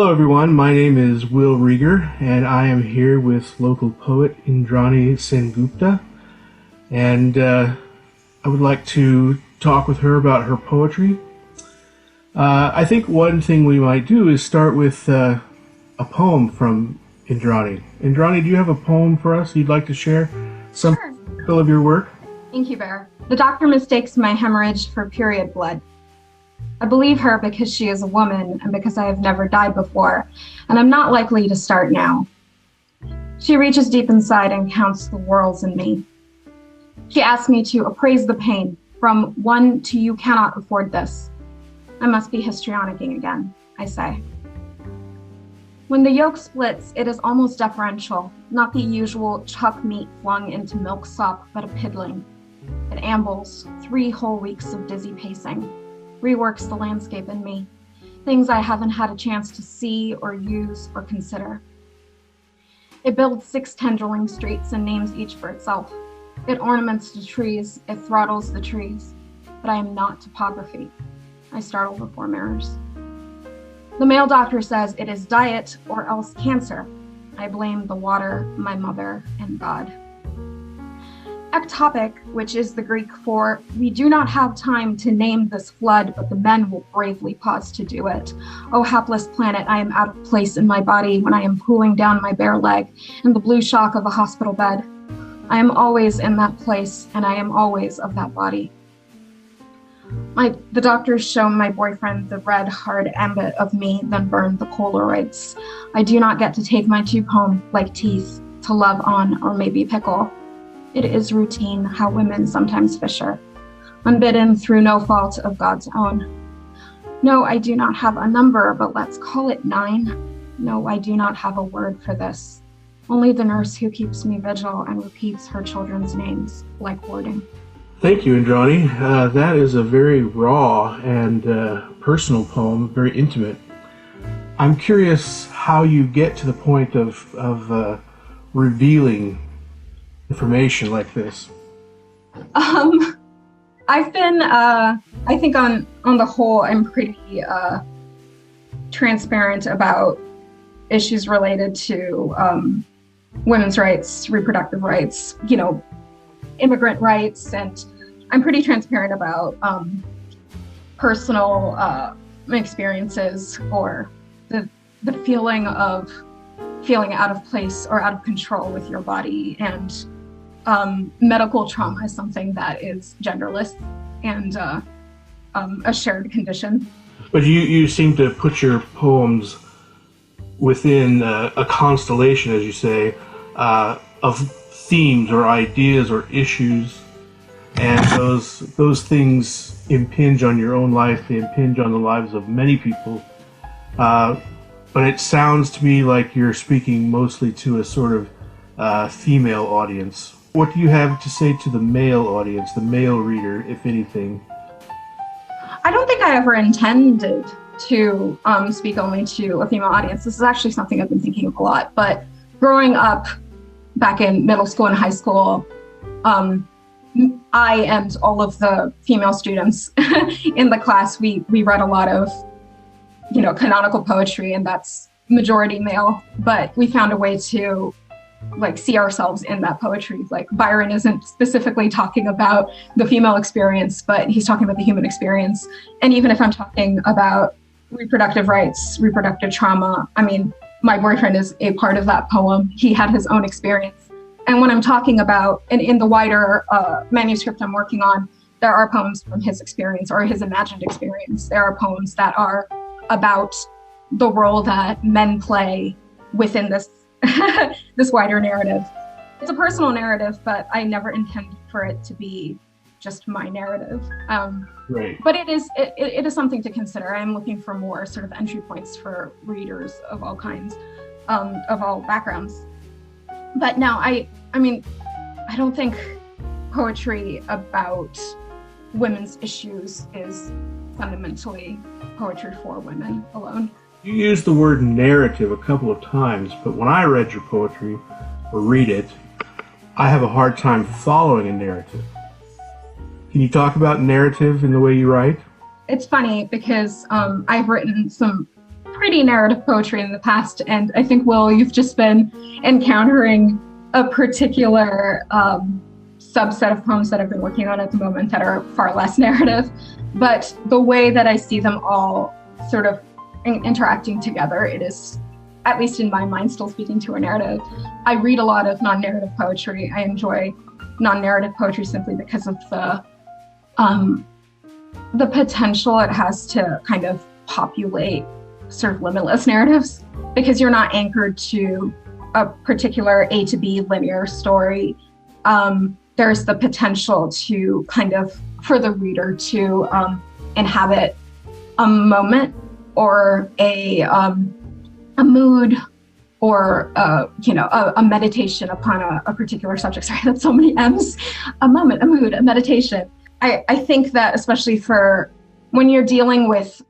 Hello everyone, my name is Will Reger, and I am here with local poet Indrani Segupta, and I would like to talk with her about her poetry. I think one thing we might do is start with a poem from Indrani. Indrani, do you have a poem for us you'd like to share? Some of your work? Thank you, Bear. The doctor mistakes my hemorrhage for period blood. I believe her because she is a woman and because I have never died before, and I'm not likely to start now. She reaches deep inside and counts the whorls in me. She asks me to appraise the pain from 1 to you cannot afford this. I must be histrionicking again, I say. When the yolk splits, it is almost deferential, not the usual chuck meat flung into milksop, but a piddling. It ambles 3 whole weeks of dizzy pacing, reworks the landscape in me, things I haven't had a chance to see or use or consider. It builds 6 tendriling streets and names each for itself. It ornaments the trees, it throttles the trees, but I am not topography. I startle before mirrors. The male doctor says it is diet or else cancer. I blame the water, my mother, and God. Ectopic, which is the Greek for we do not have time to name this flood, but the men will bravely pause to do it. Oh, hapless planet, I am out of place in my body when I am pulling down my bare leg in the blue shock of a hospital bed. I am always in that place, and I am always of that body. The doctors show my boyfriend the red, hard ambit of me, then burn the Polaroids. I do not get to take my tube home like teeth to love on or maybe pickle. It is routine how women sometimes fisher, unbidden through no fault of God's own. No, I do not have a number, but let's call it 9. No, I do not have a word for this. Only the nurse who keeps me vigil and repeats her children's names like wording. Thank you, Indrani. That is a very raw and personal poem, very intimate. I'm curious how you get to the point of revealing information like this. I've been, I think on the whole, I'm pretty transparent about issues related to women's rights, reproductive rights, immigrant rights, and I'm pretty transparent about personal experiences or the feeling of feeling out of place or out of control with your body, and medical trauma is something that is genderless and a shared condition. But you seem to put your poems within a constellation, as you say, of themes or ideas or issues, and those things impinge on your own life, they impinge on the lives of many people. But it sounds to me like you're speaking mostly to a sort of female audience. What do you have to say to the male audience, the male reader, if anything? I don't think I ever intended to speak only to a female audience. This is actually something I've been thinking of a lot. But growing up back in middle school and high school, I and all of the female students in the class, we read a lot of canonical poetry, and that's majority male, but we found a way to see ourselves in that poetry. Like Byron isn't specifically talking about the female experience, but he's talking about the human experience. And even if I'm talking about reproductive rights, reproductive trauma, I mean, my boyfriend is a part of that poem. He had his own experience. And when I'm talking about, and in the wider manuscript I'm working on, there are poems from his experience or his imagined experience. There are poems that are about the role that men play within this this wider narrative. It's a personal narrative, but I never intended for it to be just my narrative. Right. But it is something to consider. I'm looking for more sort of entry points for readers of all kinds, of all backgrounds. But now, I mean, I don't think poetry about women's issues is fundamentally poetry for women alone. You used the word narrative a couple of times, but when I read your poetry, or read it, I have a hard time following a narrative. Can you talk about narrative in the way you write? It's funny because I've written some pretty narrative poetry in the past, and I think, Will, you've just been encountering a particular subset of poems that I've been working on at the moment that are far less narrative. But the way that I see them all sort of interacting together, it is, at least in my mind, still speaking to a narrative. I read a lot of non-narrative poetry. I enjoy non-narrative poetry simply because of the potential it has to kind of populate sort of limitless narratives, because you're not anchored to a particular A to B linear story. There's the potential to kind of, for the reader to inhabit a moment or a mood or a meditation upon a particular subject. Sorry, that's so many M's. A moment, a mood, a meditation. I think that especially for when you're dealing with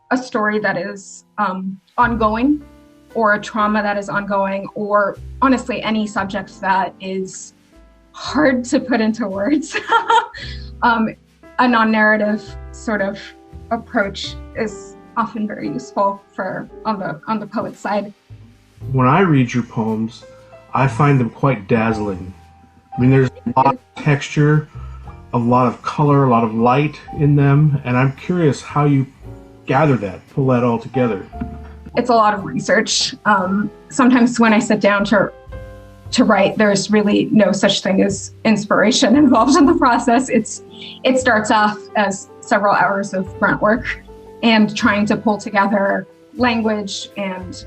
a story that is ongoing, or a trauma that is ongoing, or honestly any subject that is hard to put into words, a non-narrative sort of approach is often very useful for on the poet's side. When I read your poems, I find them quite dazzling. I mean, there's a lot of texture, a lot of color, a lot of light in them, and I'm curious how you gather that, pull that all together. It's a lot of research. Sometimes when I sit down to write, there's really no such thing as inspiration involved in the process. It starts off as several hours of grunt work and trying to pull together language and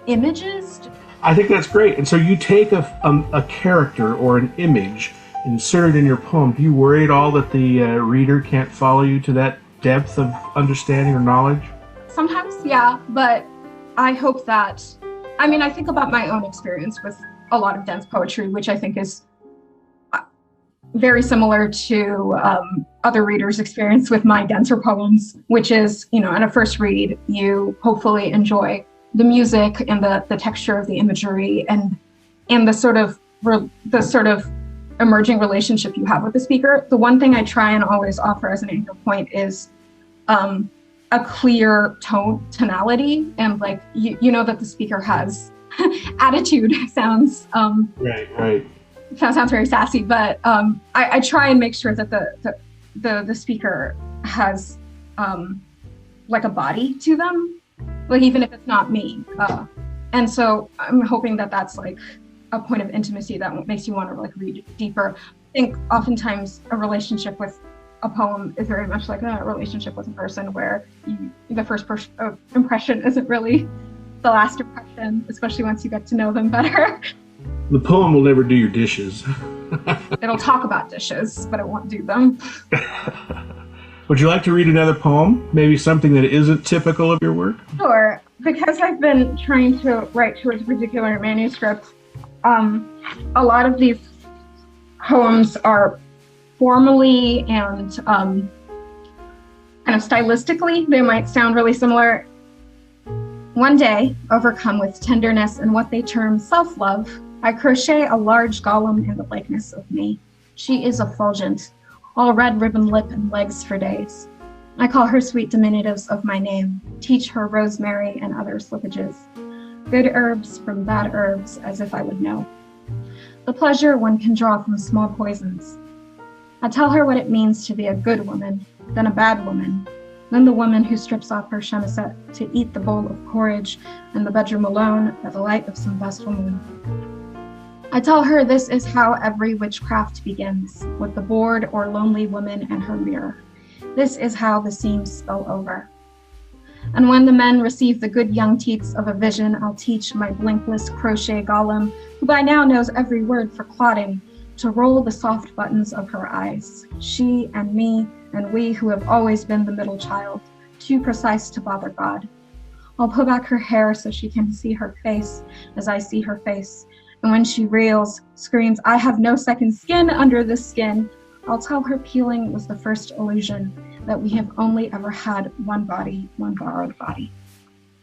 images. I think that's great. And so you take a character or an image, insert it in your poem. Do you worry at all that the reader can't follow you to that depth of understanding or knowledge? Sometimes, yeah, but I hope that, I think about my own experience with a lot of dense poetry, which I think is very similar to other readers' experience with my denser poems, which is, in a first read, you hopefully enjoy the music and the texture of the imagery and the sort of emerging relationship you have with the speaker. The one thing I try and always offer as an anchor point is a clear tonality, and like you know that the speaker has attitude. Sounds right. Sounds very sassy, but I try and make sure that the speaker has like a body to them, like even if it's not me. And so I'm hoping that that's like a point of intimacy that makes you want to like read deeper. I think oftentimes a relationship with a poem is very much like a relationship with a person, where the first impression isn't really the last impression, especially once you get to know them better. The poem will never do your dishes. It'll talk about dishes, but it won't do them. Would you like to read another poem? Maybe something that isn't typical of your work? Sure. Because I've been trying to write towards a particular manuscript, a lot of these poems are formally and kind of stylistically, they might sound really similar. One day, overcome with tenderness and what they term self-love, I crochet a large golem in the likeness of me. She is effulgent, all red ribbon lip and legs for days. I call her sweet diminutives of my name, teach her rosemary and other slippages, good herbs from bad herbs, as if I would know. The pleasure one can draw from small poisons. I tell her what it means to be a good woman, then a bad woman, then the woman who strips off her chemisette to eat the bowl of porridge in the bedroom alone by the light of some vestal moon. I tell her this is how every witchcraft begins, with the bored or lonely woman and her mirror. This is how the seams spill over. And when the men receive the good young teats of a vision, I'll teach my blinkless crochet golem, who by now knows every word for clotting, to roll the soft buttons of her eyes. She and me and we who have always been the middle child, too precise to bother God. I'll pull back her hair so she can see her face as I see her face. And when she reels, screams, I have no second skin under this skin, I'll tell her peeling was the first illusion, that we have only ever had one body, one borrowed body.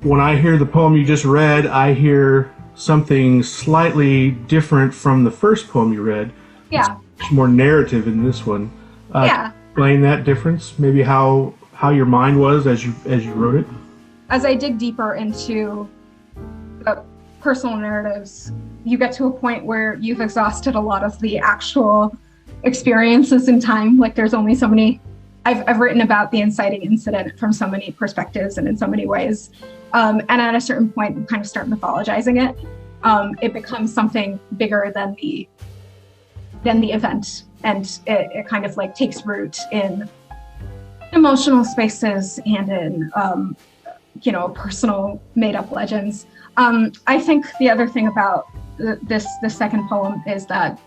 When I hear the poem you just read, I hear something slightly different from the first poem you read. Yeah. It's more narrative in this one. Yeah. Explain that difference, maybe how your mind was as you wrote it. as I dig deeper into personal narratives, you get to a point where you've exhausted a lot of the actual experiences in time. Like there's only so many, I've written about the inciting incident from so many perspectives and in so many ways. And at a certain point, you kind of start mythologizing it. It becomes something bigger than the event. And it kind of like takes root in emotional spaces and in, personal made up legends. I think the other thing about this second poem is that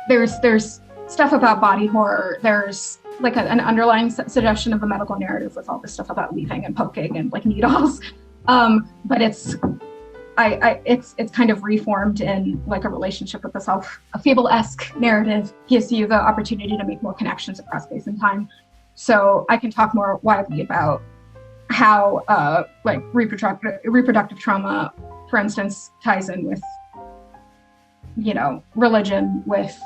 there's stuff about body horror. There's like an underlying suggestion of a medical narrative with all this stuff about leaving and poking and like needles. But it's kind of reformed in like a relationship with the self. A Fable-esque narrative gives you the opportunity to make more connections across space and time. So I can talk more widely about how like reproductive trauma, for instance, ties in with, religion, with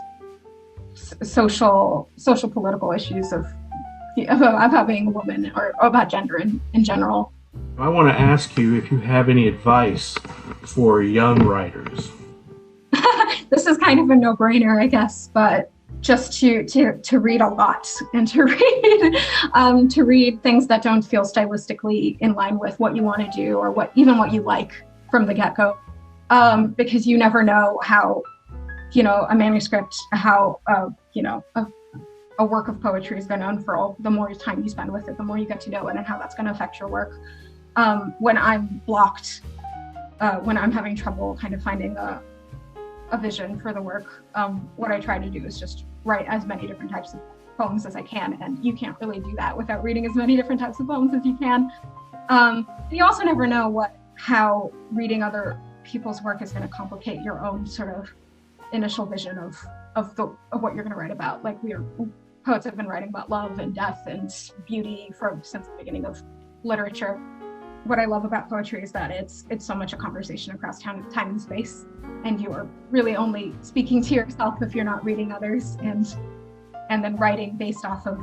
social political issues of about being a woman or about gender in general. I want to ask you if you have any advice for young writers. This is kind of a no-brainer, I guess, but just to read a lot and to read things that don't feel stylistically in line with what you want to do or what you like from the get-go, because you never know how a manuscript, how a work of poetry is going to unfurl. The more time you spend with it, the more you get to know it and how that's going to affect your work. When I'm blocked, when I'm having trouble kind of finding a vision for the work, what I try to do is just write as many different types of poems as I can, and you can't really do that without reading as many different types of poems as you can. You also never know how reading other people's work is going to complicate your own sort of initial vision of what you're going to write about. Like poets have been writing about love and death and beauty since the beginning of literature. What I love about poetry is that it's so much a conversation across time and space, and you are really only speaking to yourself if you're not reading others, and then writing based off of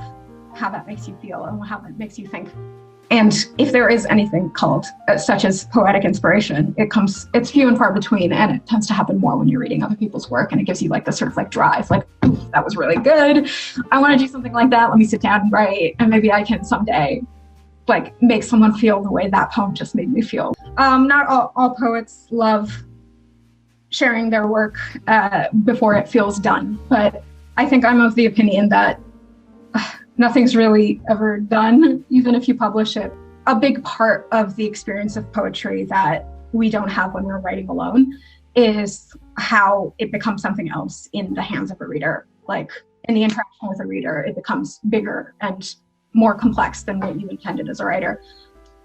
how that makes you feel and how that makes you think. And if there is anything called such as poetic inspiration, it's few and far between, and it tends to happen more when you're reading other people's work, and it gives you like this sort of like drive, like, that was really good. I want to do something like that. Let me sit down and write, and maybe I can someday like make someone feel the way that poem just made me feel. Not all poets love sharing their work before it feels done, but I think I'm of the opinion that nothing's really ever done, even if you publish it. A big part of the experience of poetry that we don't have when we're writing alone is how it becomes something else in the hands of a reader. Like in the interaction with a reader, it becomes bigger and more complex than what you intended as a writer.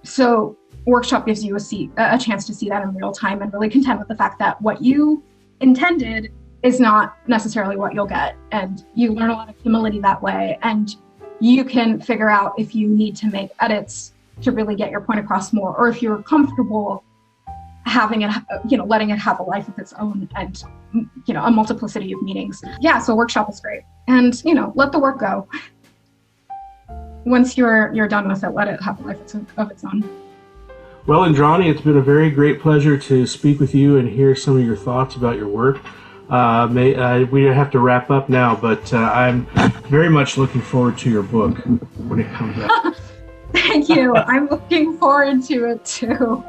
So workshop gives you a chance to see that in real time and really contend with the fact that what you intended is not necessarily what you'll get. And you learn a lot of humility that way. And you can figure out if you need to make edits to really get your point across more, or if you're comfortable having it, letting it have a life of its own and, a multiplicity of meanings. Yeah, so workshop is great. And, let the work go. Once you're done with it, let it have a life of its own. Well, Indrani, it's been a very great pleasure to speak with you and hear some of your thoughts about your work. We have to wrap up now, but I'm very much looking forward to your book when it comes out. Thank you. I'm looking forward to it too.